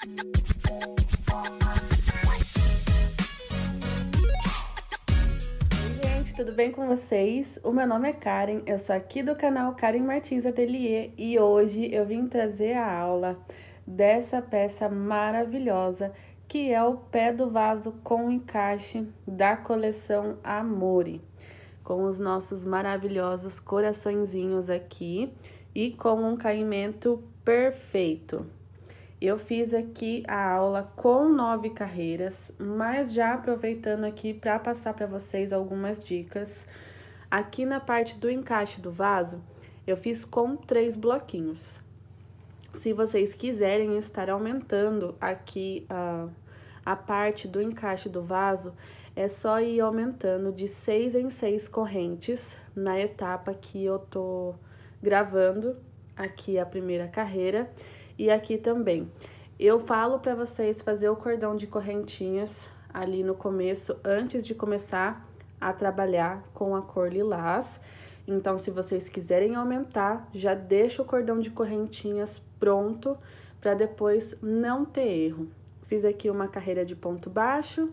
Oi, gente, tudo bem com vocês? O meu nome é Karen, eu sou aqui do canal Karen Martins Atelier e hoje eu vim trazer a aula dessa peça maravilhosa que é o pé do vaso com encaixe da coleção Amore, com os nossos maravilhosos coraçõezinhos aqui e com um caimento perfeito. Eu fiz aqui a aula com 9 carreiras, mas já aproveitando aqui para passar para vocês algumas dicas. Aqui na parte do encaixe do vaso, eu fiz com 3 bloquinhos. Se vocês quiserem estar aumentando aqui a parte do encaixe do vaso, é só ir aumentando de 6 em 6 correntes na etapa que eu tô gravando, aqui a primeira carreira. E aqui também, eu falo para vocês fazer o cordão de correntinhas ali no começo, antes de começar a trabalhar com a cor lilás. Então, se vocês quiserem aumentar, já deixa o cordão de correntinhas pronto para depois não ter erro. Fiz aqui uma carreira de ponto baixo,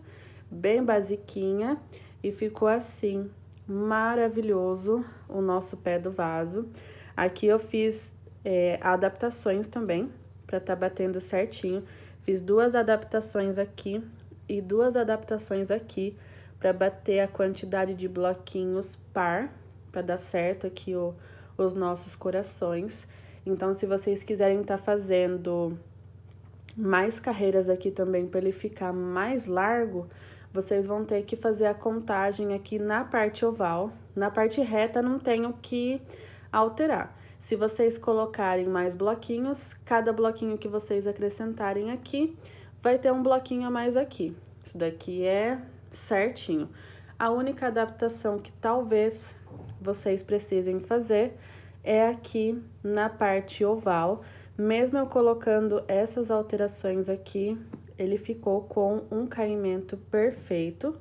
bem basiquinha, e ficou assim, maravilhoso o nosso pé do vaso. Aqui eu fiz adaptações também, para tá batendo certinho. Fiz 2 adaptações aqui e 2 adaptações aqui, para bater a quantidade de bloquinhos par, para dar certo aqui os nossos corações. Então, se vocês quiserem tá fazendo mais carreiras aqui também, para ele ficar mais largo, vocês vão ter que fazer a contagem aqui na parte oval. Na parte reta não tenho que alterar. Se vocês colocarem mais bloquinhos, cada bloquinho que vocês acrescentarem aqui, vai ter um bloquinho a mais aqui. Isso daqui é certinho. A única adaptação que talvez vocês precisem fazer é aqui na parte oval. Mesmo eu colocando essas alterações aqui, ele ficou com um caimento perfeito.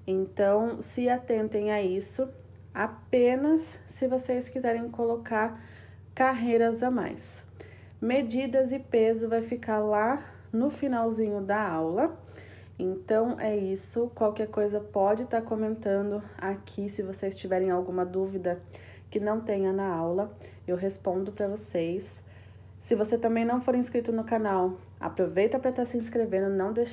Então, se atentem a isso, apenas se vocês quiserem colocar carreiras a mais. Medidas e peso vai ficar lá no finalzinho da aula. Então, é isso. Qualquer coisa pode estar comentando aqui, se vocês tiverem alguma dúvida que não tenha na aula, eu respondo para vocês. Se você também não for inscrito no canal, aproveita para estar se inscrevendo,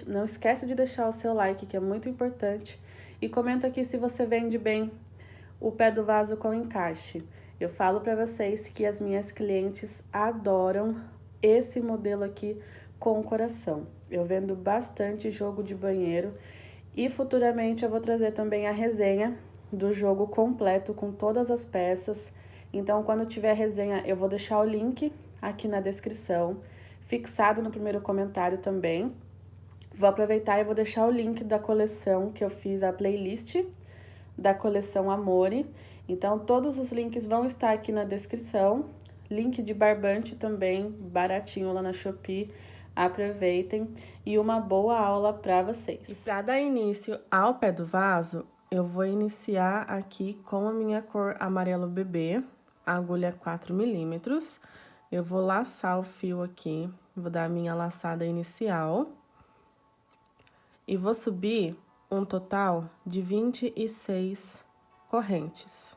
não esquece de deixar o seu like, que é muito importante. E comenta aqui se você vende bem o pé do vaso com encaixe. Eu falo para vocês que as minhas clientes adoram esse modelo aqui com coração. Eu vendo bastante jogo de banheiro e futuramente eu vou trazer também a resenha do jogo completo com todas as peças. Então, quando tiver resenha, eu vou deixar o link aqui na descrição, fixado no primeiro comentário também. Vou aproveitar e vou deixar o link da coleção que eu fiz, a playlist da coleção Amore. Então, todos os links vão estar aqui na descrição. Link de barbante também, baratinho lá na Shopee. Aproveitem e uma boa aula para vocês. E para dar início ao pé do vaso, eu vou iniciar aqui com a minha cor amarelo bebê, agulha 4 milímetros. Eu vou laçar o fio aqui, vou dar a minha laçada inicial. E vou subir um total de 26 correntes.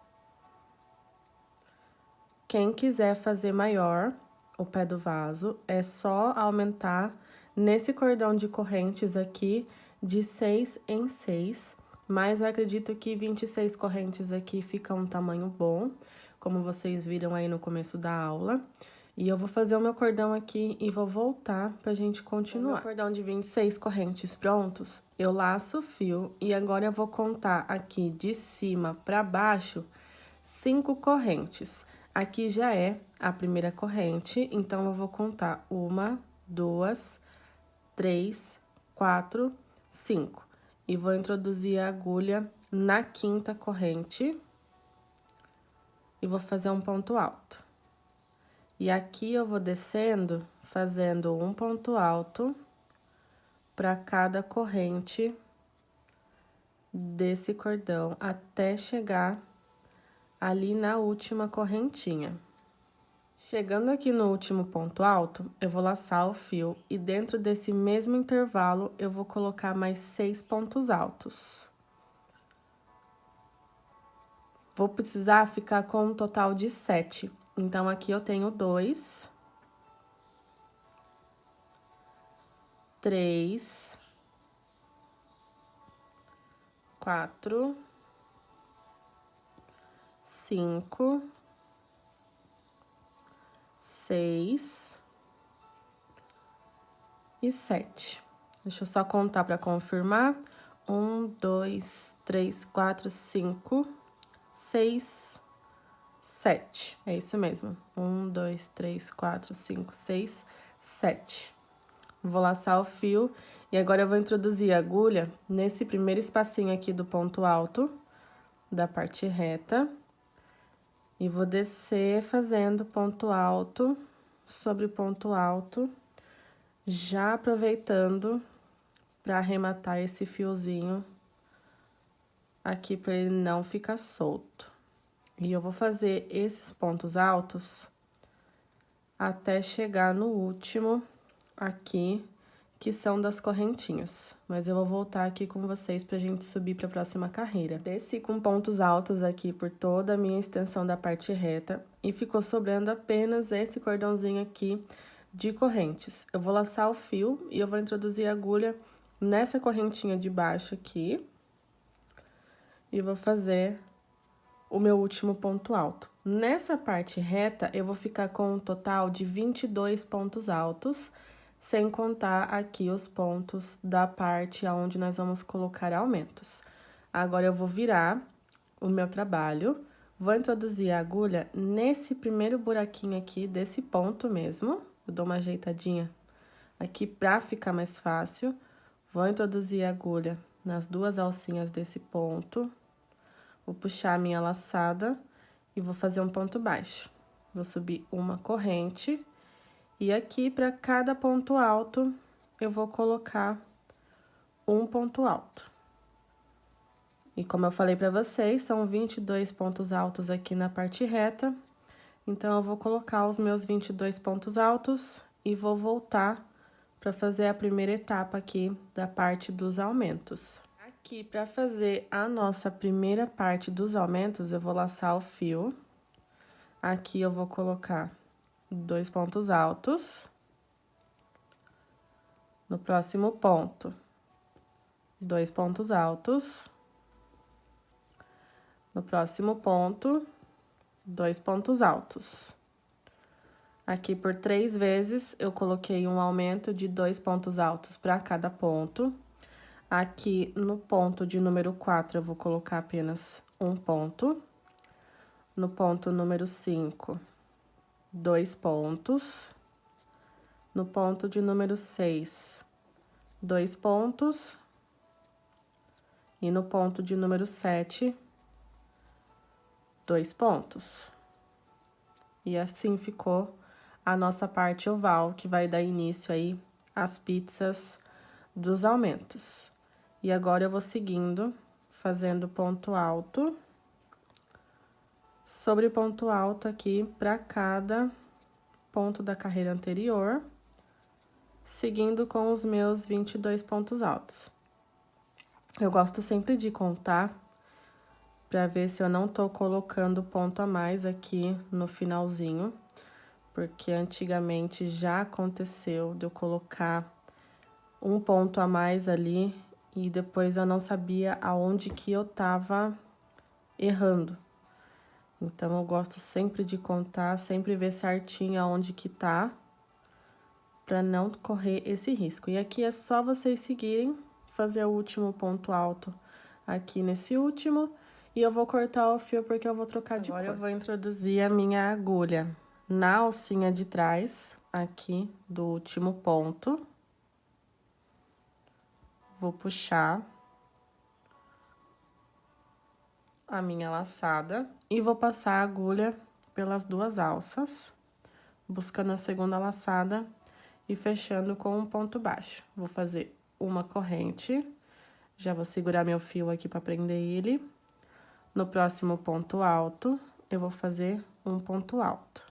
Quem quiser fazer maior o pé do vaso, é só aumentar nesse cordão de correntes aqui de 6 em 6, mas eu acredito que 26 correntes aqui fica um tamanho bom, como vocês viram aí no começo da aula. E eu vou fazer o meu cordão aqui e vou voltar pra gente continuar. O meu cordão de 26 correntes prontos, eu laço o fio e agora eu vou contar aqui de cima pra baixo 5 correntes. Aqui já é a primeira corrente, então eu vou contar 1, 2, 3, 4, 5. E vou introduzir a agulha na 5ª corrente e vou fazer um ponto alto. E aqui eu vou descendo, fazendo um ponto alto para cada corrente desse cordão, até chegar ali na última correntinha. Chegando aqui no último ponto alto, eu vou laçar o fio e dentro desse mesmo intervalo, eu vou colocar mais 6 pontos altos. Vou precisar ficar com um total de 7. Então, aqui eu tenho 2, 3, 4, 5, 6 e 7. Deixa eu só contar para confirmar. 1, 2, 3, 4, 5, 6, 7. É isso mesmo. 1, 2, 3, 4, 5, 6, 7. Vou laçar o fio e agora eu vou introduzir a agulha nesse primeiro espacinho aqui do ponto alto da parte reta. E vou descer fazendo ponto alto sobre ponto alto, já aproveitando para arrematar esse fiozinho aqui para ele não ficar solto. E eu vou fazer esses pontos altos até chegar no último aqui, que são das correntinhas. Mas eu vou voltar aqui com vocês pra gente subir pra próxima carreira. Desci com pontos altos aqui por toda a minha extensão da parte reta e ficou sobrando apenas esse cordãozinho aqui de correntes. Eu vou laçar o fio e eu vou introduzir a agulha nessa correntinha de baixo aqui e vou fazer o meu último ponto alto. Nessa parte reta, eu vou ficar com um total de 22 pontos altos, sem contar aqui os pontos da parte onde nós vamos colocar aumentos. Agora, eu vou virar o meu trabalho, vou introduzir a agulha nesse primeiro buraquinho aqui, desse ponto mesmo. Eu dou uma ajeitadinha aqui pra ficar mais fácil. Vou introduzir a agulha nas duas alcinhas desse ponto. Vou puxar a minha laçada e vou fazer um ponto baixo. Vou subir uma corrente. E aqui, para cada ponto alto, eu vou colocar um ponto alto. E como eu falei para vocês, são 22 pontos altos aqui na parte reta. Então, eu vou colocar os meus 22 pontos altos e vou voltar para fazer a primeira etapa aqui da parte dos aumentos. Aqui, para fazer a nossa primeira parte dos aumentos, eu vou laçar o fio. Aqui, eu vou colocar 2 pontos altos. No próximo ponto, 2 pontos altos. No próximo ponto, 2 pontos altos. Aqui, por 3 vezes, eu coloquei um aumento de 2 pontos altos para cada ponto. Aqui, no ponto de número 4, eu vou colocar apenas um ponto. No ponto número 5, 2 pontos. No ponto de número 6, 2 pontos. E no ponto de número 7, 2 pontos. E assim ficou a nossa parte oval, que vai dar início aí às pizzas dos aumentos. E agora, eu vou seguindo, fazendo ponto alto sobre ponto alto aqui para cada ponto da carreira anterior, seguindo com os meus 22 pontos altos. Eu gosto sempre de contar para ver se eu não tô colocando ponto a mais aqui no finalzinho, porque antigamente já aconteceu de eu colocar um ponto a mais ali e depois eu não sabia aonde que eu tava errando. Então, eu gosto sempre de contar, sempre ver certinho aonde que tá, pra não correr esse risco. E aqui é só vocês seguirem, fazer o último ponto alto aqui nesse último, e eu vou cortar o fio porque eu vou trocar de cor. Agora, eu vou introduzir a minha agulha na alcinha de trás, aqui do último ponto. Vou puxar a minha laçada e vou passar a agulha pelas duas alças, buscando a segunda laçada e fechando com um ponto baixo. Vou fazer uma corrente, já vou segurar meu fio aqui para prender ele. No próximo ponto alto, eu vou fazer um ponto alto.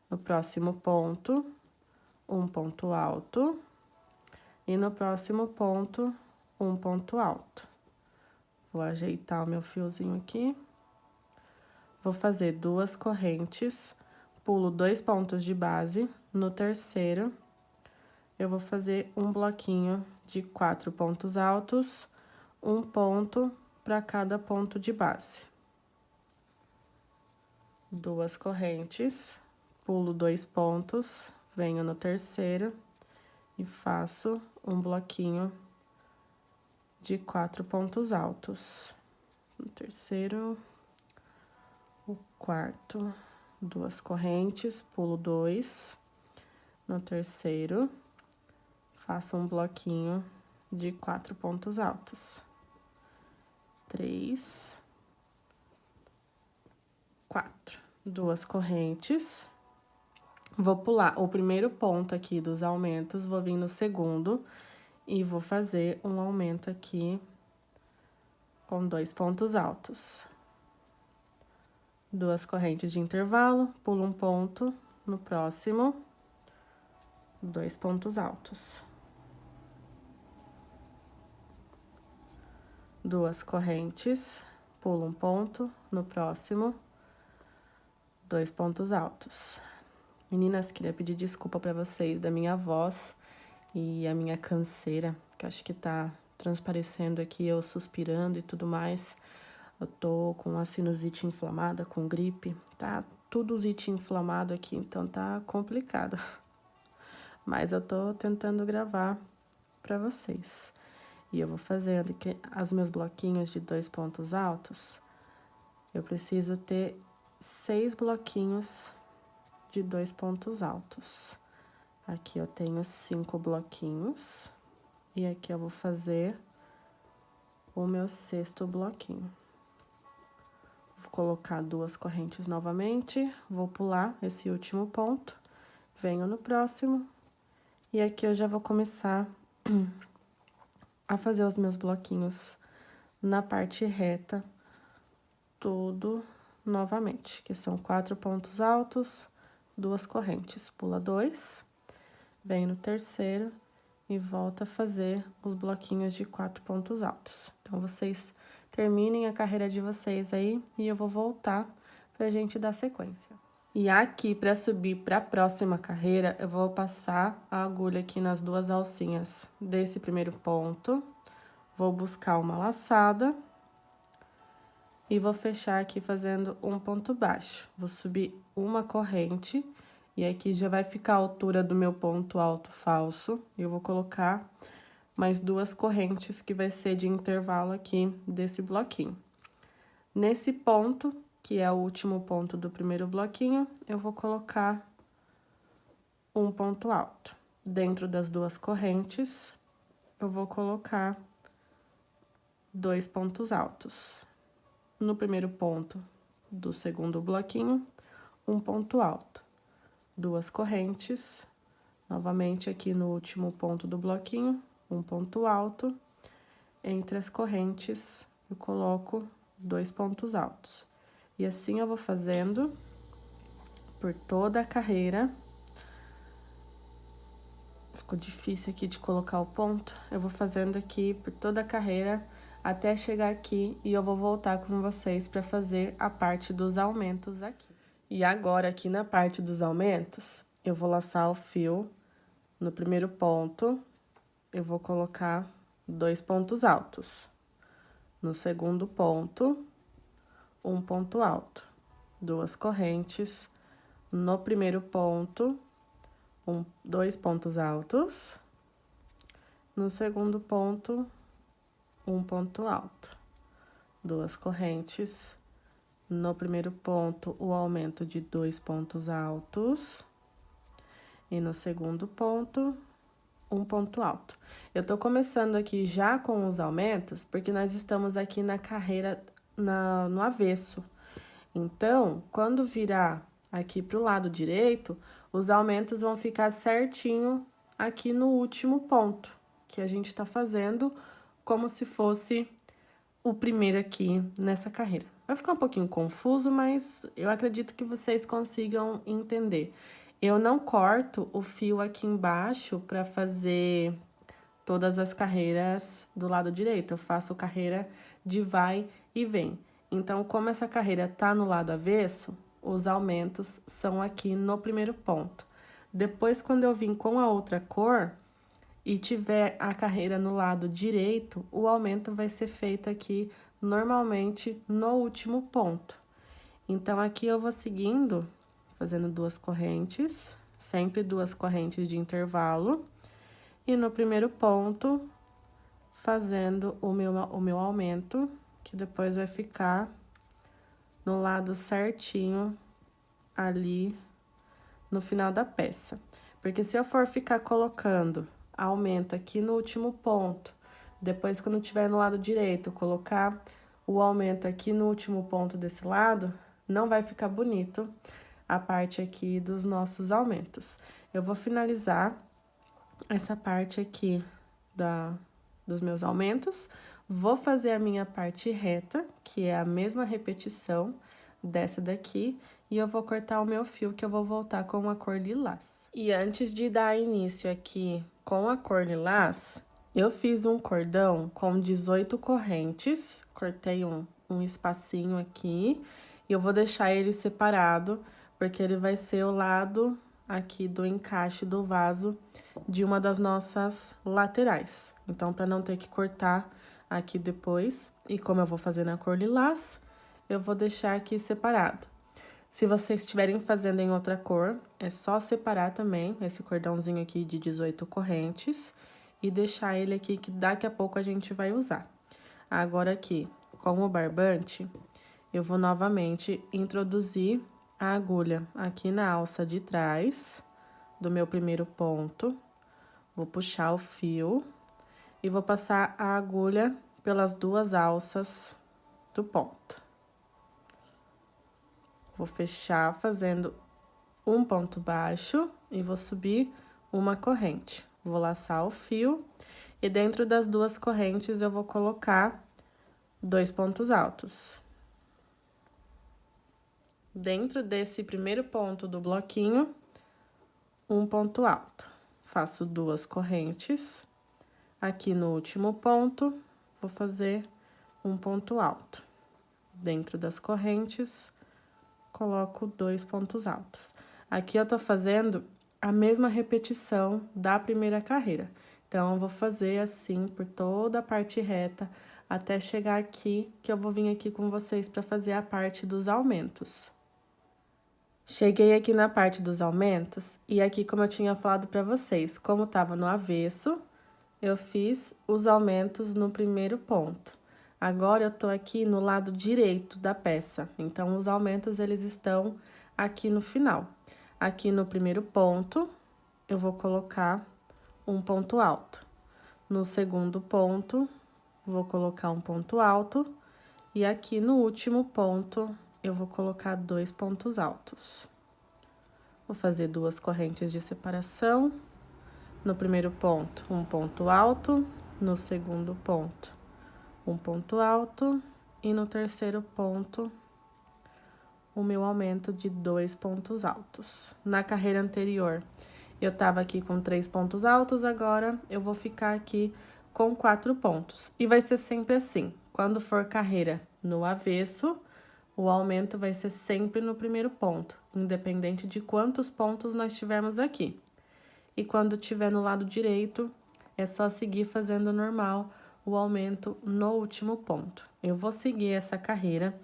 No próximo ponto, um ponto alto. E no próximo ponto, um ponto alto. Vou ajeitar o meu fiozinho aqui. Vou fazer 2 correntes, pulo 2 pontos de base. No terceiro, eu vou fazer um bloquinho de 4 pontos altos, um ponto para cada ponto de base. 2 correntes, pulo 2 pontos, venho no terceiro e faço um bloquinho de 4 pontos altos. No terceiro, o quarto, 2 correntes, pulo 2. No terceiro, faço um bloquinho de 4 pontos altos. 3, 4. 2 correntes. Vou pular o primeiro ponto aqui dos aumentos, vou vir no segundo e vou fazer um aumento aqui com 2 pontos altos. 2 correntes de intervalo, pulo um ponto, no próximo, 2 pontos altos. 2 correntes, pulo um ponto, no próximo, 2 pontos altos. Meninas, queria pedir desculpa pra vocês da minha voz e a minha canseira, que acho que tá transparecendo aqui, eu suspirando e tudo mais. Eu tô com a sinusite inflamada, com gripe, tá tudo zite inflamado aqui, então tá complicado. Mas eu tô tentando gravar pra vocês. E eu vou fazendo aqui os meus bloquinhos de 2 pontos altos. Eu preciso ter 6 bloquinhos de 2 pontos altos. Aqui eu tenho 5 bloquinhos. E aqui eu vou fazer o meu 6º bloquinho. Vou colocar 2 correntes novamente, vou pular esse último ponto, venho no próximo, e aqui eu já vou começar a fazer os meus bloquinhos na parte reta, tudo novamente, que são 4 pontos altos, 2 correntes, pula 2, venho no terceiro e volta a fazer os bloquinhos de 4 pontos altos. Então, vocês terminem a carreira de vocês aí e eu vou voltar pra gente dar sequência. E aqui, pra subir pra próxima carreira, eu vou passar a agulha aqui nas 2 alcinhas desse primeiro ponto, vou buscar uma laçada e vou fechar aqui fazendo um ponto baixo. Vou subir uma corrente e aqui já vai ficar a altura do meu ponto alto falso. Eu vou colocar mais 2 correntes, que vai ser de intervalo aqui desse bloquinho. Nesse ponto, que é o último ponto do primeiro bloquinho, eu vou colocar um ponto alto. Dentro das 2 correntes, eu vou colocar 2 pontos altos. No primeiro ponto do segundo bloquinho, um ponto alto. 2 correntes, novamente aqui no último ponto do bloquinho, um ponto alto, entre as correntes eu coloco 2 pontos altos. E assim eu vou fazendo por toda a carreira. Ficou difícil aqui de colocar o ponto, eu vou fazendo aqui por toda a carreira até chegar aqui e eu vou voltar com vocês para fazer a parte dos aumentos aqui. E agora, aqui na parte dos aumentos, eu vou laçar o fio no primeiro ponto, eu vou colocar 2 pontos altos. No segundo ponto, um ponto alto. 2 correntes. No primeiro ponto, 2 pontos altos. No segundo ponto, um ponto alto. 2 correntes. No primeiro ponto, o aumento de 2 pontos altos. E no segundo ponto, um ponto alto. Eu tô começando aqui já com os aumentos, porque nós estamos aqui na carreira no avesso. Então, quando virar aqui pro lado direito, os aumentos vão ficar certinho aqui no último ponto, que a gente tá fazendo como se fosse o primeiro aqui nessa carreira. Vai ficar um pouquinho confuso, mas eu acredito que vocês consigam entender. Eu não corto o fio aqui embaixo para fazer todas as carreiras do lado direito. Eu faço carreira de vai e vem. Então, como essa carreira tá no lado avesso, os aumentos são aqui no primeiro ponto. Depois, quando eu vim com a outra cor e tiver a carreira no lado direito, o aumento vai ser feito aqui normalmente no último ponto. Então, aqui eu vou seguindo, fazendo 2 correntes, sempre 2 correntes de intervalo. E no primeiro ponto, fazendo o meu aumento, que depois vai ficar no lado certinho ali no final da peça. Porque se eu for ficar colocando aumento aqui no último ponto, depois quando tiver no lado direito, colocar o aumento aqui no último ponto desse lado, não vai ficar bonito a parte aqui dos nossos aumentos. Eu vou finalizar essa parte aqui dos meus aumentos, vou fazer a minha parte reta, que é a mesma repetição dessa daqui, e eu vou cortar o meu fio, que eu vou voltar com a cor lilás. E antes de dar início aqui com a cor lilás, eu fiz um cordão com 18 correntes, cortei um espacinho aqui, e eu vou deixar ele separado, porque ele vai ser o lado aqui do encaixe do vaso de uma das nossas laterais. Então, para não ter que cortar aqui depois, e como eu vou fazer na cor lilás, eu vou deixar aqui separado. Se vocês estiverem fazendo em outra cor, é só separar também esse cordãozinho aqui de 18 correntes e deixar ele aqui, que daqui a pouco a gente vai usar. Agora aqui, com o barbante, eu vou novamente introduzir a agulha aqui na alça de trás do meu primeiro ponto. Vou puxar o fio e vou passar a agulha pelas 2 alças do ponto. Vou fechar fazendo um ponto baixo e vou subir uma corrente. Vou laçar o fio e dentro das 2 correntes eu vou colocar 2 pontos altos. Dentro desse primeiro ponto do bloquinho, um ponto alto. Faço 2 correntes. Aqui no último ponto, vou fazer um ponto alto. Dentro das correntes, coloco 2 pontos altos. Aqui eu tô fazendo a mesma repetição da primeira carreira. Então, eu vou fazer assim por toda a parte reta, até chegar aqui, que eu vou vir aqui com vocês para fazer a parte dos aumentos. Cheguei aqui na parte dos aumentos, e aqui, como eu tinha falado para vocês, como tava no avesso, eu fiz os aumentos no primeiro ponto. Agora, eu tô aqui no lado direito da peça, então, os aumentos, eles estão aqui no final. Aqui no primeiro ponto, eu vou colocar um ponto alto. No segundo ponto, vou colocar um ponto alto, e aqui no último ponto, eu vou colocar 2 pontos altos. Vou fazer 2 correntes de separação. No primeiro ponto, um ponto alto. No segundo ponto, um ponto alto. E no terceiro ponto, o meu aumento de 2 pontos altos. Na carreira anterior, eu tava aqui com 3 pontos altos, agora eu vou ficar aqui com 4 pontos. E vai ser sempre assim, quando for carreira no avesso, o aumento vai ser sempre no primeiro ponto, independente de quantos pontos nós tivermos aqui. E quando tiver no lado direito, é só seguir fazendo normal o aumento no último ponto. Eu vou seguir essa carreira.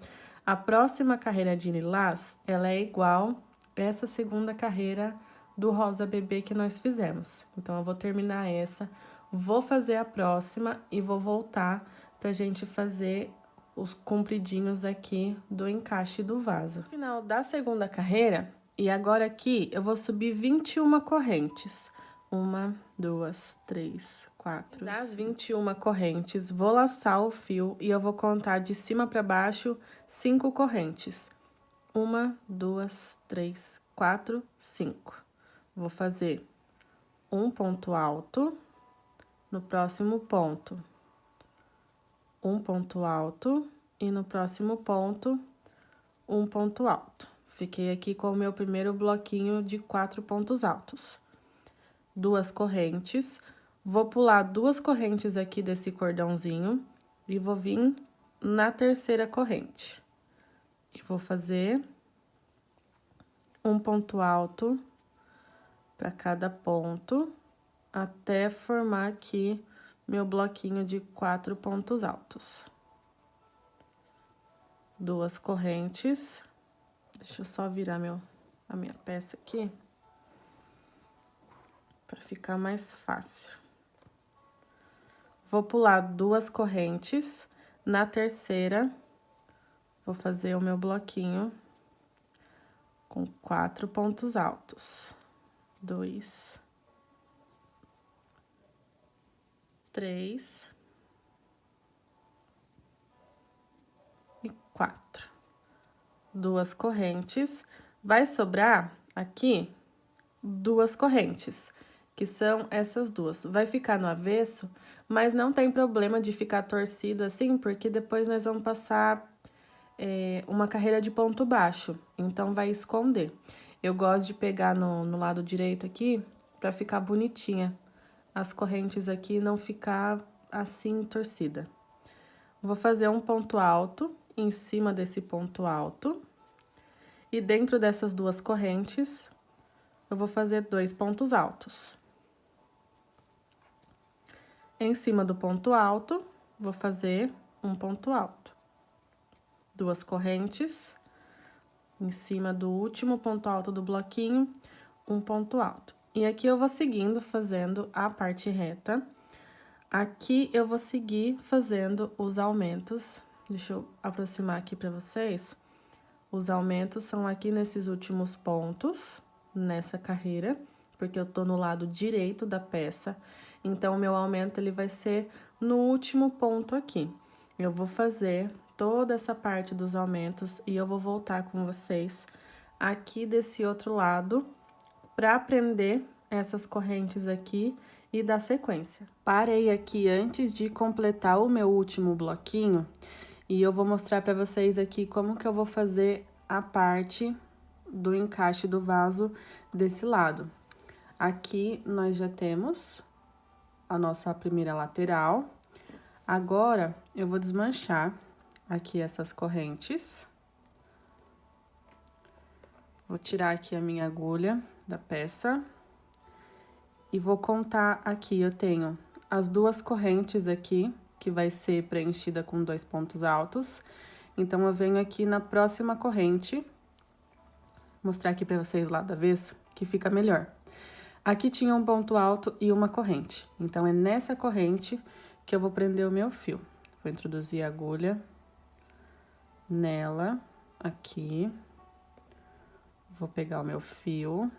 A próxima carreira de lilás, ela é igual essa segunda carreira do rosa bebê que nós fizemos. Então, eu vou terminar essa, vou fazer a próxima e vou voltar pra gente fazer os compridinhos aqui do encaixe do vaso. No final da segunda carreira, e agora aqui, eu vou subir 21 correntes. 1, 2, 3, 4. Das 21 correntes, vou laçar o fio e eu vou contar de cima para baixo 5 correntes. 1, 2, 3, 4, 5. Vou fazer um ponto alto. No próximo ponto, um ponto alto, e no próximo ponto, um ponto alto. Fiquei aqui com o meu primeiro bloquinho de 4 pontos altos. 2 correntes, vou pular 2 correntes aqui desse cordãozinho e vou vir na terceira corrente. E vou fazer um ponto alto para cada ponto, até formar aqui meu bloquinho de 4 pontos altos. 2 correntes, deixa eu só virar a minha peça aqui, para ficar mais fácil. Vou pular 2 correntes, na terceira, vou fazer o meu bloquinho com 4 pontos altos. 2, 3 e 4. 2 correntes. Vai sobrar aqui 2 correntes, que são essas duas. Vai ficar no avesso, mas não tem problema de ficar torcido assim, porque depois nós vamos passar uma carreira de ponto baixo, então vai esconder. Eu gosto de pegar no lado direito aqui, pra ficar bonitinha. As correntes aqui não ficar assim torcida. Vou fazer um ponto alto em cima desse ponto alto. E dentro dessas 2 correntes, eu vou fazer 2 pontos altos. Em cima do ponto alto, vou fazer um ponto alto. 2 correntes, em cima do último ponto alto do bloquinho, um ponto alto. E aqui eu vou seguindo, fazendo a parte reta. Aqui eu vou seguir fazendo os aumentos. Deixa eu aproximar aqui pra vocês. Os aumentos são aqui nesses últimos pontos, nessa carreira, porque eu tô no lado direito da peça. Então, o meu aumento, ele vai ser no último ponto aqui. Eu vou fazer toda essa parte dos aumentos e eu vou voltar com vocês aqui desse outro lado para prender essas correntes aqui e dar sequência. Parei aqui antes de completar o meu último bloquinho e eu vou mostrar para vocês aqui como que eu vou fazer a parte do encaixe do vaso desse lado. Aqui nós já temos a nossa primeira lateral. Agora, eu vou desmanchar aqui essas correntes. Vou tirar aqui a minha agulha da peça. E vou contar aqui, eu tenho as 2 correntes aqui, que vai ser preenchida com 2 pontos altos. Então, eu venho aqui na próxima corrente, mostrar aqui pra vocês lá do avesso, que fica melhor. Aqui tinha um ponto alto e uma corrente. Então, é nessa corrente que eu vou prender o meu fio. Vou introduzir a agulha nela, aqui. Vou pegar o meu fio.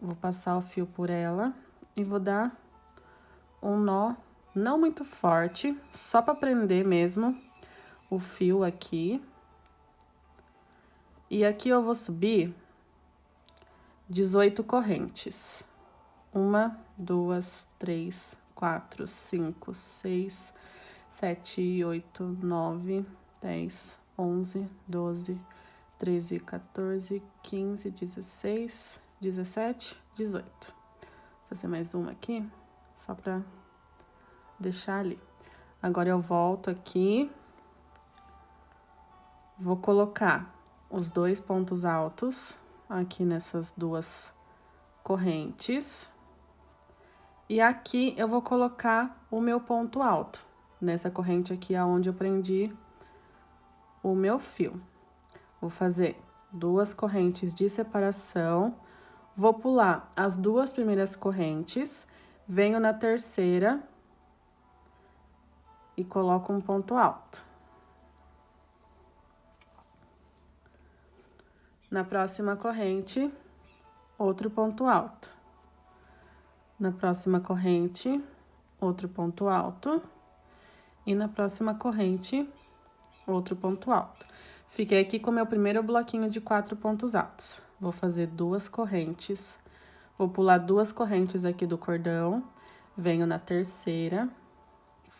Vou passar o fio por ela e vou dar um nó não muito forte, só pra prender mesmo o fio aqui. E aqui eu vou subir 18 correntes. 1, 2, 3, 4, 5, 6, 7, 8, 9, 10, 11, 12, 13, 14, 15, 16, 17, 18. Vou fazer mais uma aqui, só pra deixar ali. Agora, eu volto aqui. Vou colocar os 2 pontos altos aqui nessas 2 correntes. E aqui eu vou colocar o meu ponto alto, nessa corrente aqui aonde eu prendi o meu fio. Vou fazer 2 correntes de separação, vou pular as 2 primeiras correntes, venho na terceira e coloco um ponto alto. Na próxima corrente, outro ponto alto. Na próxima corrente, outro ponto alto. E na próxima corrente, outro ponto alto. Fiquei aqui com o meu primeiro bloquinho de 4 pontos altos. Vou fazer 2 correntes. Vou pular 2 correntes aqui do cordão. Venho na terceira,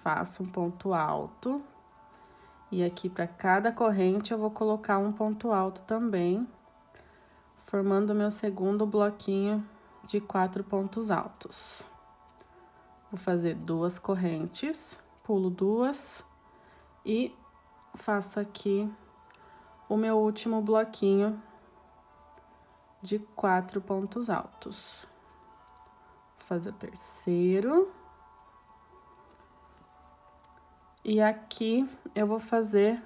faço um ponto alto. E aqui, para cada corrente, eu vou colocar um ponto alto também, formando o meu segundo bloquinho de 4 pontos altos. Vou fazer 2 correntes, pulo 2 e faço aqui o meu último bloquinho de 4 pontos altos. Vou fazer o terceiro. E aqui eu vou fazer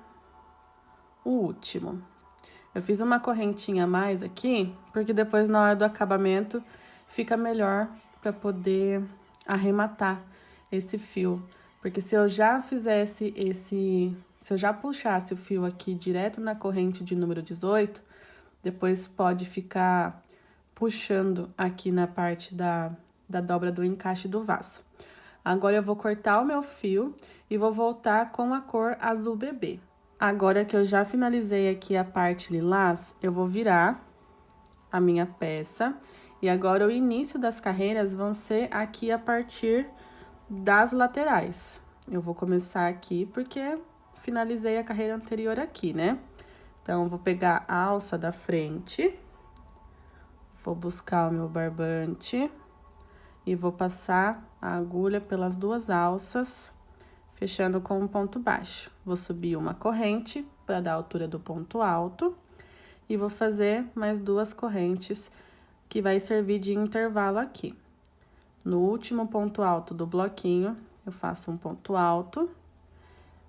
o último. Eu fiz uma correntinha a mais aqui, porque depois na hora do acabamento fica melhor para poder arrematar esse fio. Porque se eu já fizesse se eu já puxasse o fio aqui direto na corrente de número 18, depois pode ficar puxando aqui na parte da dobra do encaixe do vaso. Agora eu vou cortar o meu fio e vou voltar com a cor azul bebê. Agora que eu já finalizei aqui a parte lilás, eu vou virar a minha peça. E agora o início das carreiras vão ser aqui a partir das laterais. Eu vou começar aqui porque finalizei a carreira anterior aqui, né? Então, eu vou pegar a alça da frente, vou buscar o meu barbante e vou passar a agulha pelas 2 alças, fechando com um ponto baixo. Vou subir uma corrente para dar a altura do ponto alto e vou fazer mais 2 correntes que vai servir de intervalo aqui. No último ponto alto do bloquinho, eu faço um ponto alto.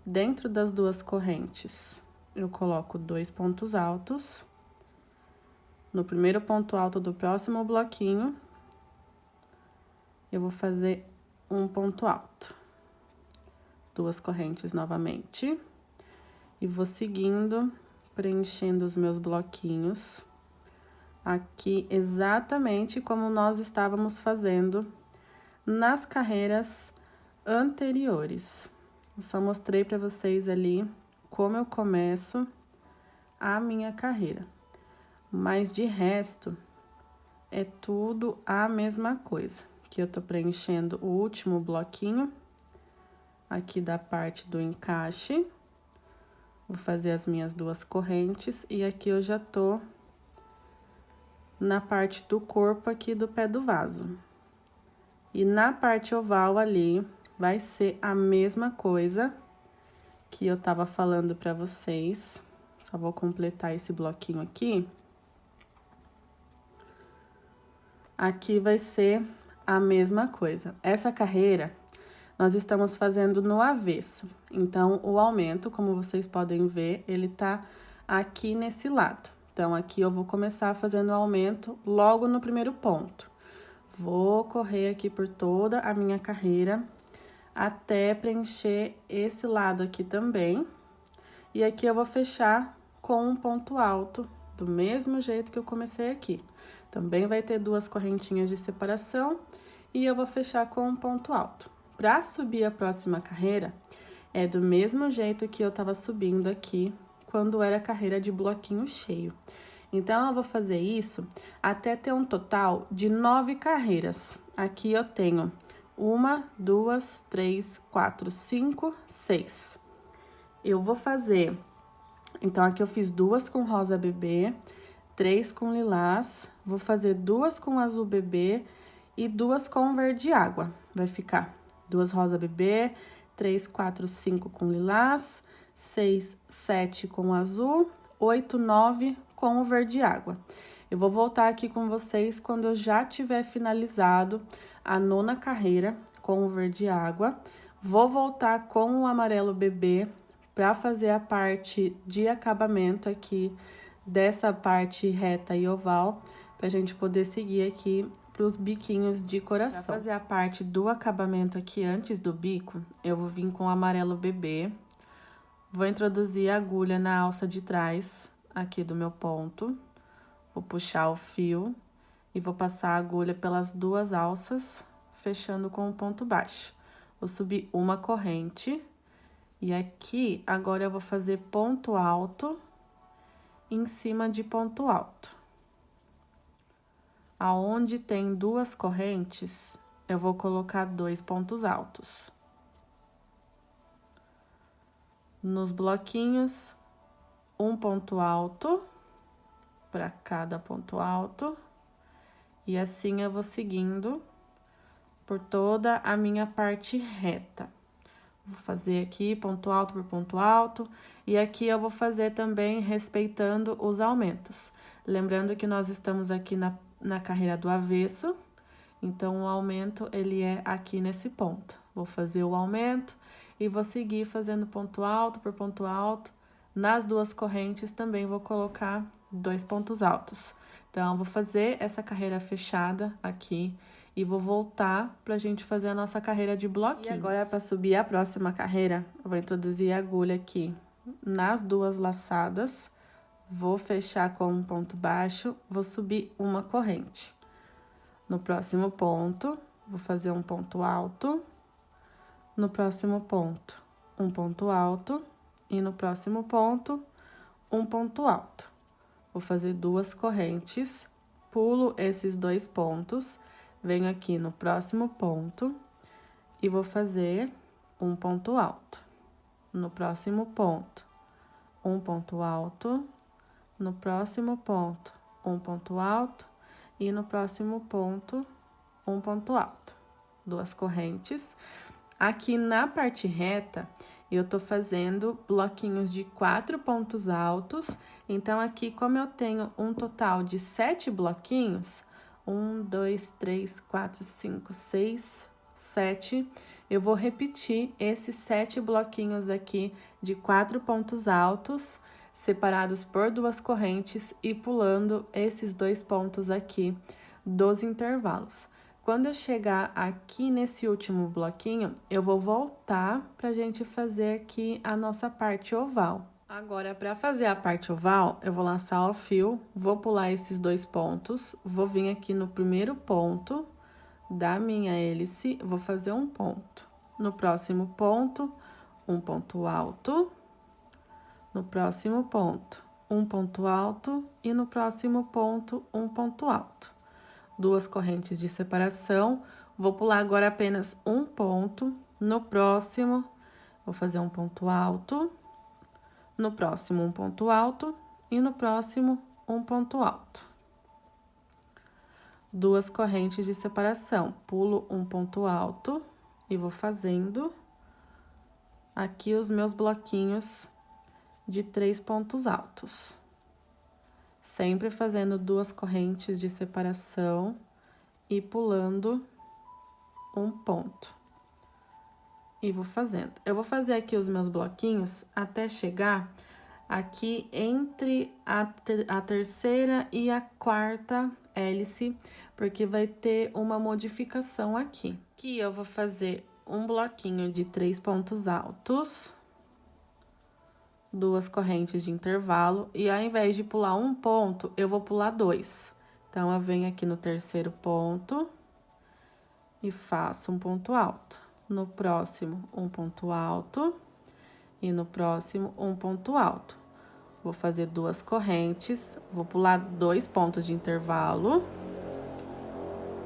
Dentro das 2 correntes, eu coloco 2 pontos altos. No primeiro ponto alto do próximo bloquinho, eu vou fazer um ponto alto. 2 correntes novamente. E vou seguindo, preenchendo os meus bloquinhos. Aqui, exatamente como nós estávamos fazendo nas carreiras anteriores. Eu só mostrei para vocês ali como eu começo a minha carreira. Mas de resto, é tudo a mesma coisa. Aqui eu tô preenchendo o último bloquinho aqui da parte do encaixe. Vou fazer as minhas 2 correntes e aqui eu já tô na parte do corpo aqui do pé do vaso. E na parte oval ali, vai ser a mesma coisa que eu tava falando pra vocês. Só vou completar esse bloquinho aqui. Aqui vai ser a mesma coisa. Essa carreira, nós estamos fazendo no avesso. Então, o aumento, como vocês podem ver, ele tá aqui nesse lado. Então, aqui eu vou começar fazendo o aumento logo no primeiro ponto. Vou correr aqui por toda a minha carreira até preencher esse lado aqui também. E aqui eu vou fechar com um ponto alto, do mesmo jeito que eu comecei aqui. Também vai ter 2 correntinhas de separação e eu vou fechar com um ponto alto. Para subir a próxima carreira, é do mesmo jeito que eu tava subindo aqui, quando era carreira de bloquinho cheio. Então, eu vou fazer isso até ter um total de 9 carreiras. Aqui eu tenho 1, 2, 3, 4, 5, 6. Eu vou fazer... Então, aqui eu fiz 2 com rosa bebê, 3 com lilás, vou fazer 2 com azul bebê e 2 com verde água. Vai ficar 2 rosa bebê, 3, 4, 5 com lilás, 6, 7 com azul, 8, 9 com o verde água. Eu vou voltar aqui com vocês quando eu já tiver finalizado a 9ª carreira com o verde água. Vou voltar com o amarelo bebê para fazer a parte de acabamento aqui dessa parte reta e oval, pra gente poder seguir aqui pros biquinhos de coração. Pra fazer a parte do acabamento aqui antes do bico, eu vou vir com o amarelo bebê, vou introduzir a agulha na alça de trás aqui do meu ponto, vou puxar o fio e vou passar a agulha pelas 2 alças, fechando com um ponto baixo. Vou subir uma corrente. E aqui, agora eu vou fazer ponto alto em cima de ponto alto. Aonde tem 2 correntes, eu vou colocar 2 pontos altos. nos bloquinhos, um ponto alto para cada ponto alto, e assim eu vou seguindo por toda a minha parte reta. Vou fazer aqui ponto alto por ponto alto, e aqui eu vou fazer também respeitando os aumentos. Lembrando que nós estamos aqui na carreira do avesso, então o aumento ele é aqui nesse ponto. Vou fazer o aumento e vou seguir fazendo ponto alto por ponto alto. Nas duas correntes também vou colocar 2 pontos altos. Então, vou fazer essa carreira fechada aqui e vou voltar pra gente fazer a nossa carreira de bloquinhos. E agora, para subir a próxima carreira, eu vou introduzir a agulha aqui nas duas laçadas, vou fechar com um ponto baixo, vou subir uma corrente. No próximo ponto, vou fazer um ponto alto. No próximo ponto, um ponto alto. E no próximo ponto, um ponto alto. Vou fazer 2 correntes, pulo esses 2 pontos, venho aqui no próximo ponto e vou fazer um ponto alto. No próximo ponto, um ponto alto. No próximo ponto, um ponto alto. E no próximo ponto, um ponto alto. 2 correntes. Aqui na parte reta, eu tô fazendo bloquinhos de 4 pontos altos. Então, aqui, como eu tenho um total de 7 bloquinhos, 1, 2, 3, 4, 5, 6, 7, eu vou repetir esses 7 bloquinhos aqui de 4 pontos altos, separados por 2 correntes e pulando esses 2 pontos aqui dos intervalos. Quando eu chegar aqui nesse último bloquinho, eu vou voltar pra gente fazer aqui a nossa parte oval. Agora, para fazer a parte oval, eu vou laçar o fio, vou pular esses 2 pontos, vou vir aqui no primeiro ponto da minha hélice, vou fazer um ponto. No próximo ponto, um ponto alto. No próximo ponto, um ponto alto. E no próximo ponto, um ponto alto. 2 correntes de separação, vou pular agora apenas um ponto. No próximo, vou fazer um ponto alto. No próximo, um ponto alto. E no próximo, um ponto alto. 2 correntes de separação, pulo um ponto alto e vou fazendo aqui os meus bloquinhos de 3 pontos altos. Sempre fazendo 2 correntes de separação e pulando um ponto. E vou fazendo. Eu vou fazer aqui os meus bloquinhos até chegar aqui entre a terceira e a quarta hélice, porque vai ter uma modificação aqui. Aqui eu vou fazer um bloquinho de 3 pontos altos, 2 correntes de intervalo, e ao invés de pular um ponto, eu vou pular 2. Então, eu venho aqui no terceiro ponto e faço um ponto alto. No próximo, um ponto alto. E no próximo, um ponto alto. Vou fazer 2 correntes, vou pular 2 pontos de intervalo.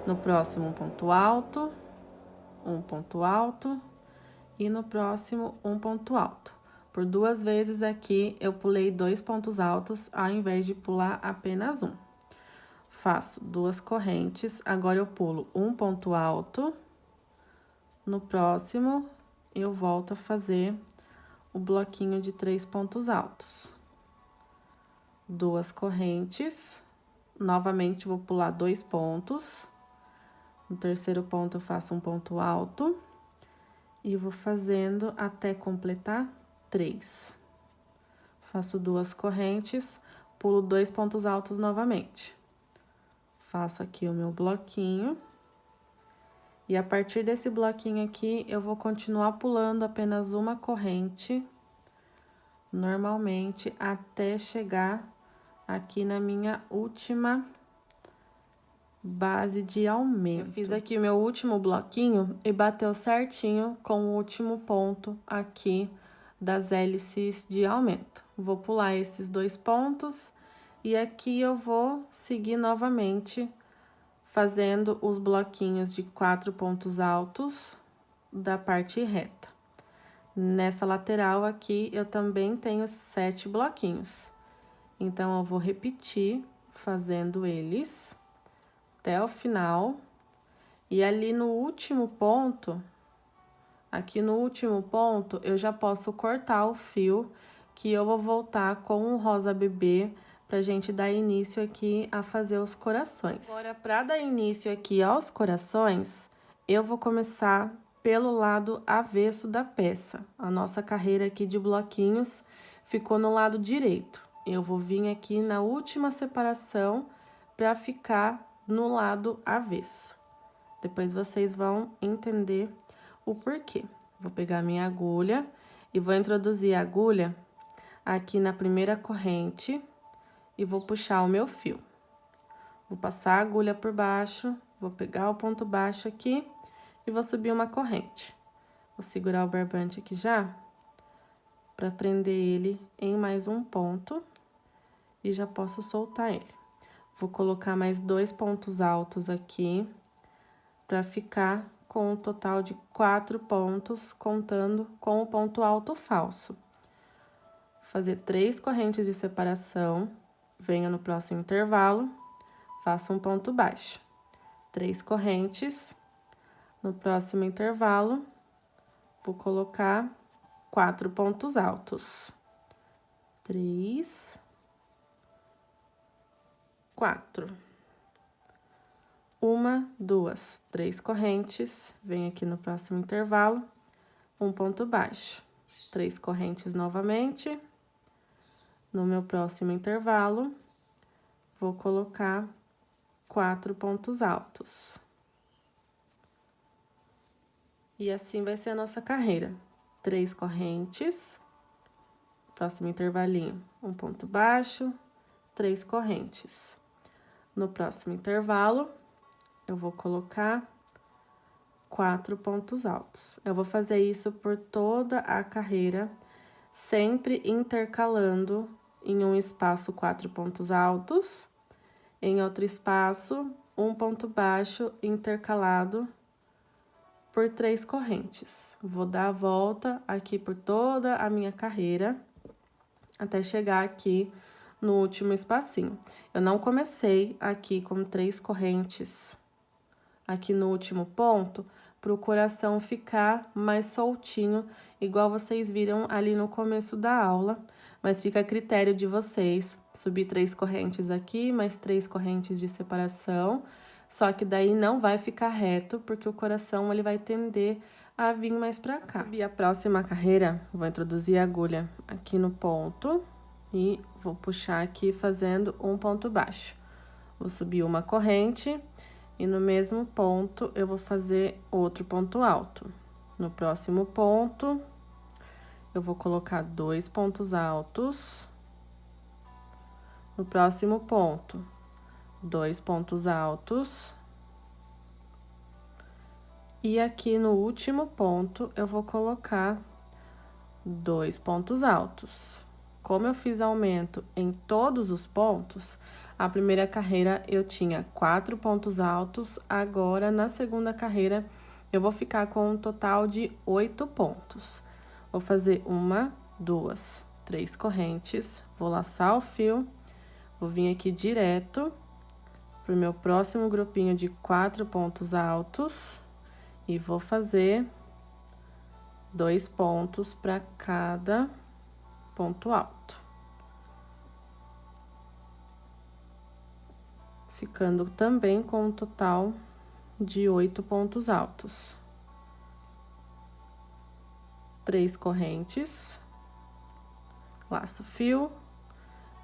No próximo, um ponto alto. Um ponto alto. E no próximo, um ponto alto. Por 2 vezes aqui, eu pulei 2 pontos altos, ao invés de pular apenas um. Faço 2 correntes, agora eu pulo um ponto alto. No próximo, eu volto a fazer o bloquinho de 3 pontos altos. 2 correntes, novamente vou pular 2 pontos. No terceiro ponto, eu faço um ponto alto. E vou fazendo até completar 3. Faço 2 correntes, pulo 2 pontos altos novamente. Faço aqui o meu bloquinho. E a partir desse bloquinho aqui, eu vou continuar pulando apenas uma corrente, normalmente, até chegar aqui na minha última base de aumento. Eu fiz aqui o meu último bloquinho e bateu certinho com o último ponto aqui das hélices de aumento. Vou pular esses 2 pontos e aqui eu vou seguir novamente fazendo os bloquinhos de 4 pontos altos da parte reta. Nessa lateral aqui, eu também tenho 7 bloquinhos. Então, eu vou repetir fazendo eles até o final. E ali no último ponto, aqui no último ponto, eu já posso cortar o fio, que eu vou voltar com o rosa bebê pra gente dar início aqui a fazer os corações. Agora, pra dar início aqui aos corações, eu vou começar pelo lado avesso da peça. A nossa carreira aqui de bloquinhos ficou no lado direito. Eu vou vir aqui na última separação pra ficar no lado avesso. Depois vocês vão entender o porquê. Vou pegar a minha agulha e vou introduzir a agulha aqui na primeira corrente e vou puxar o meu fio. Vou passar a agulha por baixo, vou pegar o ponto baixo aqui e vou subir uma corrente. Vou segurar o barbante aqui já, para prender ele em mais um ponto e já posso soltar ele. Vou colocar mais 2 pontos altos aqui, para ficar com um total de 4 pontos, contando com o ponto alto falso. Vou fazer 3 correntes de separação, venho no próximo intervalo, faço um ponto baixo. 3 correntes. No próximo intervalo, vou colocar 4 pontos altos. 3, 4. 1, 2, 3 correntes, venho aqui no próximo intervalo, um ponto baixo. 3 correntes novamente. No meu próximo intervalo, vou colocar 4 pontos altos. E assim vai ser a nossa carreira. 3 correntes, próximo intervalinho, um ponto baixo, 3 correntes. No próximo intervalo, eu vou colocar 4 pontos altos. Eu vou fazer isso por toda a carreira, sempre intercalando em um espaço 4 pontos altos, em outro espaço, um ponto baixo intercalado por 3 correntes. Vou dar a volta aqui por toda a minha carreira, até chegar aqui no último espacinho. Eu não comecei aqui com 3 correntes aqui no último ponto, para o coração ficar mais soltinho, igual vocês viram ali no começo da aula, mas fica a critério de vocês. Subir 3 correntes aqui, mais 3 correntes de separação, só que daí não vai ficar reto, porque o coração ele vai tender a vir mais pra cá. Subir a próxima carreira, vou introduzir a agulha aqui no ponto e vou puxar aqui fazendo um ponto baixo. Vou subir uma corrente e no mesmo ponto eu vou fazer outro ponto alto. No próximo ponto, eu vou colocar 2 pontos altos. No próximo ponto, 2 pontos altos. E aqui no último ponto, eu vou colocar 2 pontos altos. Como eu fiz aumento em todos os pontos, a primeira carreira eu tinha 4 pontos altos, agora na segunda carreira eu vou ficar com um total de 8 pontos. Vou fazer 1, 2, 3 correntes, vou laçar o fio, vou vir aqui direto pro meu próximo grupinho de 4 pontos altos e vou fazer 2 pontos para cada ponto alto. Ficando também com um total de 8 pontos altos. 3 correntes, laço o fio,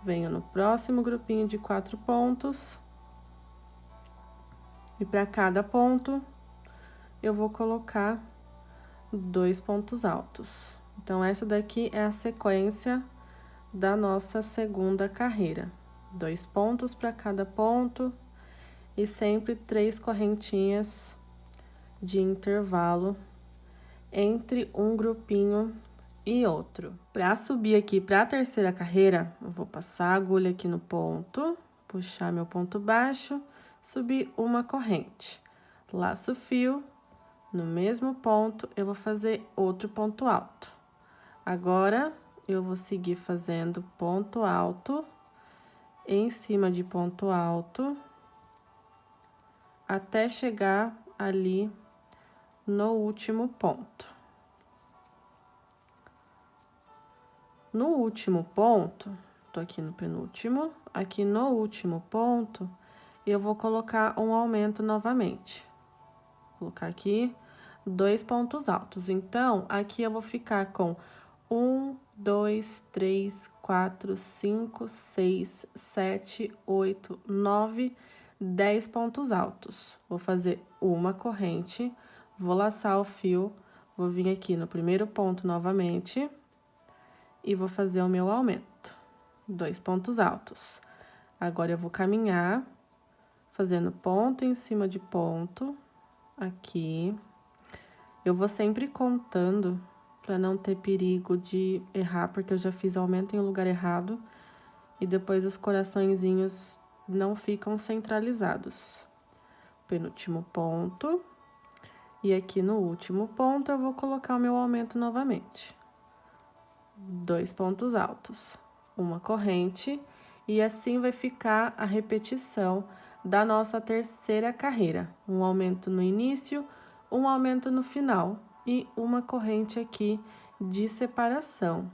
venho no próximo grupinho de 4 pontos. E para cada ponto, eu vou colocar 2 pontos altos. Então, essa daqui é a sequência da nossa segunda carreira. 2 pontos para cada ponto e sempre 3 correntinhas de intervalo entre um grupinho e outro. Para subir aqui para a terceira carreira, eu vou passar a agulha aqui no ponto, puxar meu ponto baixo, subir uma corrente, laço o fio, no mesmo ponto eu vou fazer outro ponto alto. Agora, eu vou seguir fazendo ponto alto, em cima de ponto alto, até chegar ali no último ponto. No último ponto, tô aqui no penúltimo, aqui no último ponto, eu vou colocar um aumento novamente. Vou colocar aqui 2 pontos altos. Então, aqui eu vou ficar com 1, 2, 3, 4, 5, 6, 7, 8, 9, 10 pontos altos. Vou fazer uma corrente, vou laçar o fio, vou vir aqui no primeiro ponto novamente e vou fazer o meu aumento. 2 pontos altos. Agora, eu vou caminhar, fazendo ponto em cima de ponto, aqui. Eu vou sempre contando para não ter perigo de errar, porque eu já fiz aumento em um lugar errado e depois os coraçõezinhos não ficam centralizados. Penúltimo ponto. E aqui no último ponto eu vou colocar o meu aumento novamente. 2 pontos altos, uma corrente, e assim vai ficar a repetição da nossa terceira carreira. Um aumento no início, um aumento no final e uma corrente aqui de separação.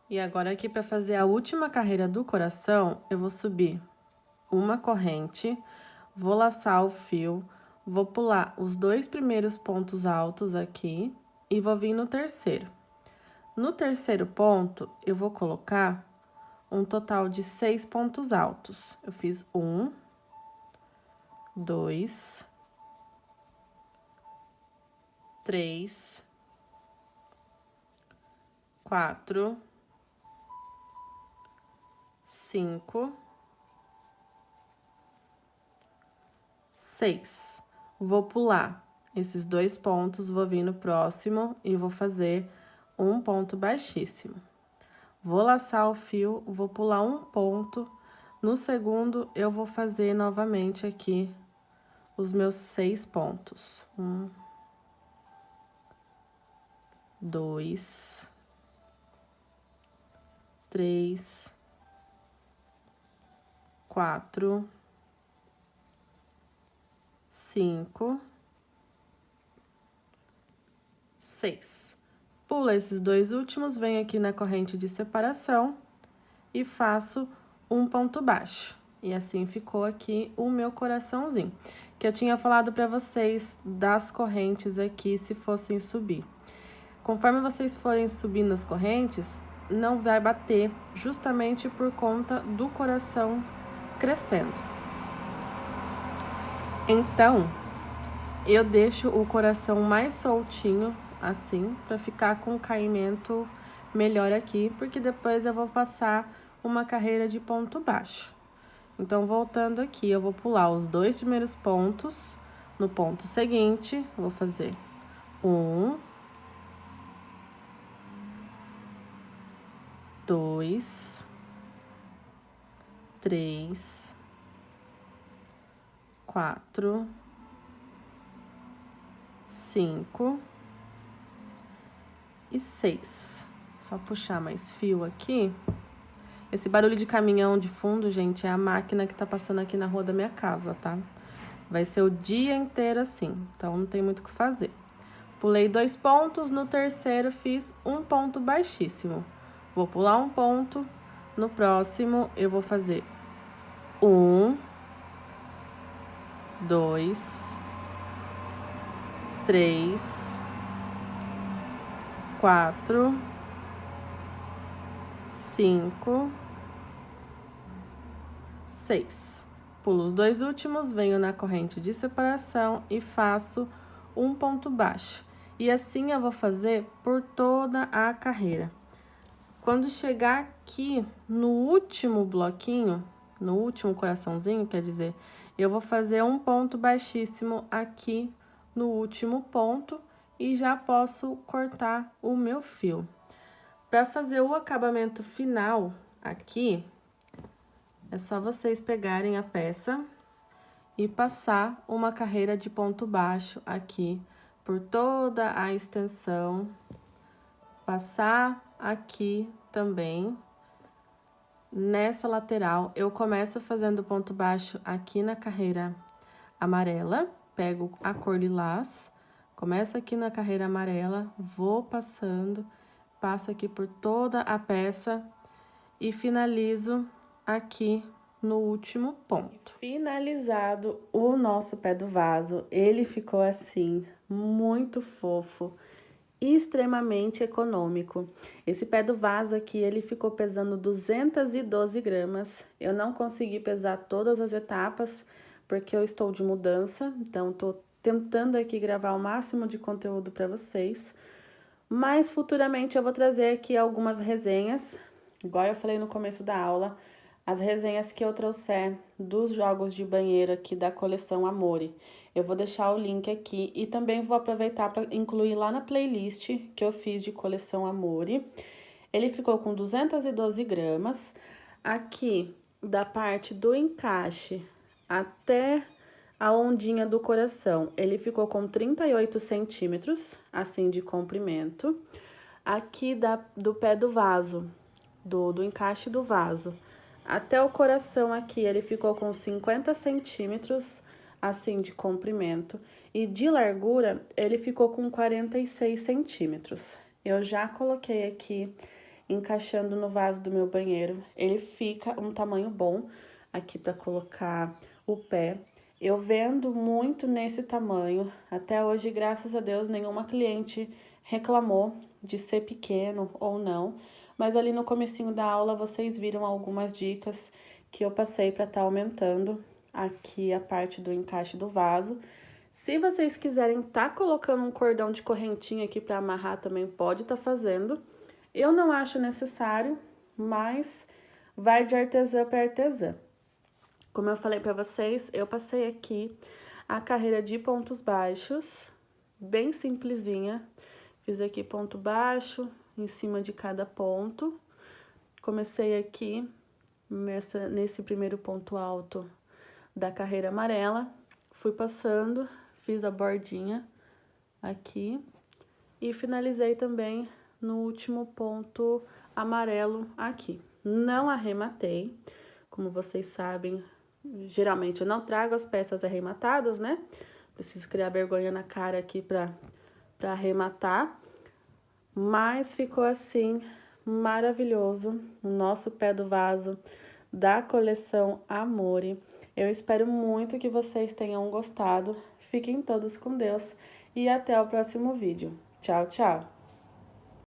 E agora aqui para fazer a última carreira do coração, eu vou subir uma corrente, vou laçar o fio, vou pular os 2 primeiros pontos altos aqui e vou vir no terceiro. No terceiro ponto, eu vou colocar um total de 6 pontos altos. Eu fiz 1, 2, 3, 4, 5, 6. Vou pular esses 2 pontos, vou vir no próximo e vou fazer um ponto baixíssimo. Vou laçar o fio, vou pular um ponto. No segundo, eu vou fazer novamente aqui os meus 6 pontos. 1, 2, 3, 4, 5, 6. Pula esses 2 últimos, venho aqui na corrente de separação e faço um ponto baixo. E assim ficou aqui o meu coraçãozinho, que eu tinha falado para vocês das correntes aqui, se fossem subir. Conforme vocês forem subindo as correntes, não vai bater, justamente por conta do coração crescendo. Então, eu deixo o coração mais soltinho, assim, para ficar com um caimento melhor aqui, porque depois eu vou passar uma carreira de ponto baixo. Então, voltando aqui, eu vou pular os 2 primeiros pontos. No ponto seguinte, vou fazer 1, 2, 3, 4, 5 e 6. Só puxar mais fio aqui. Esse barulho de caminhão de fundo, gente, é a máquina que tá passando aqui na rua da minha casa, tá? Vai ser o dia inteiro assim, então não tem muito o que fazer. Pulei 2 pontos, no terceiro fiz um ponto baixíssimo. Vou pular um ponto, no próximo eu vou fazer 1, 2, 3, 4, 5, 6. Pulo os 2 últimos, venho na corrente de separação e faço um ponto baixo. E assim eu vou fazer por toda a carreira. Quando chegar aqui no último bloquinho, no último coraçãozinho, quer dizer, eu vou fazer um ponto baixíssimo aqui no último ponto e já posso cortar o meu fio. Para fazer o acabamento final aqui, é só vocês pegarem a peça e passar uma carreira de ponto baixo aqui por toda a extensão passar aqui também, nessa lateral, eu começo fazendo ponto baixo aqui na carreira amarela, pego a cor lilás, começo aqui na carreira amarela, vou passando, passo aqui por toda a peça e finalizo aqui no último ponto. Finalizado o nosso pé do vaso, ele ficou assim, muito fofo, extremamente econômico. Esse pé do vaso aqui, ele ficou pesando 212 gramas. Eu não consegui pesar todas as etapas, porque eu estou de mudança, então tô tentando aqui gravar o máximo de conteúdo para vocês. Mas futuramente eu vou trazer aqui algumas resenhas, igual eu falei no começo da aula, as resenhas que eu trouxer dos jogos de banheiro aqui da coleção Amore. Eu vou deixar o link aqui e também vou aproveitar para incluir lá na playlist que eu fiz de coleção Amore. Ele ficou com 212 gramas. Aqui, da parte do encaixe até a ondinha do coração, ele ficou com 38 centímetros, assim, de comprimento. Aqui do pé do vaso, do encaixe do vaso, até o coração aqui, ele ficou com 50 centímetros, assim, de comprimento. E de largura, ele ficou com 46 centímetros. Eu já coloquei aqui, encaixando no vaso do meu banheiro. Ele fica um tamanho bom aqui para colocar o pé. Eu vendo muito nesse tamanho. Até hoje, graças a Deus, nenhuma cliente reclamou de ser pequeno ou não. Mas ali no comecinho da aula, vocês viram algumas dicas que eu passei para estar aumentando aqui a parte do encaixe do vaso. Se vocês quiserem tá colocando um cordão de correntinha aqui para amarrar, também pode estar fazendo. Eu não acho necessário, mas vai de artesã para artesã. Como eu falei para vocês, eu passei aqui a carreira de pontos baixos, bem simplesinha. Fiz aqui ponto baixo em cima de cada ponto. Comecei aqui nesse primeiro ponto alto da carreira amarela. Fui passando, fiz a bordinha aqui e finalizei também no último ponto amarelo aqui. Não arrematei, como vocês sabem, geralmente eu não trago as peças arrematadas, né? Preciso criar vergonha na cara aqui pra arrematar. Mas ficou assim, maravilhoso, o nosso pé do vaso da coleção Amore. Eu espero muito que vocês tenham gostado. Fiquem todos com Deus e até o próximo vídeo. Tchau, tchau!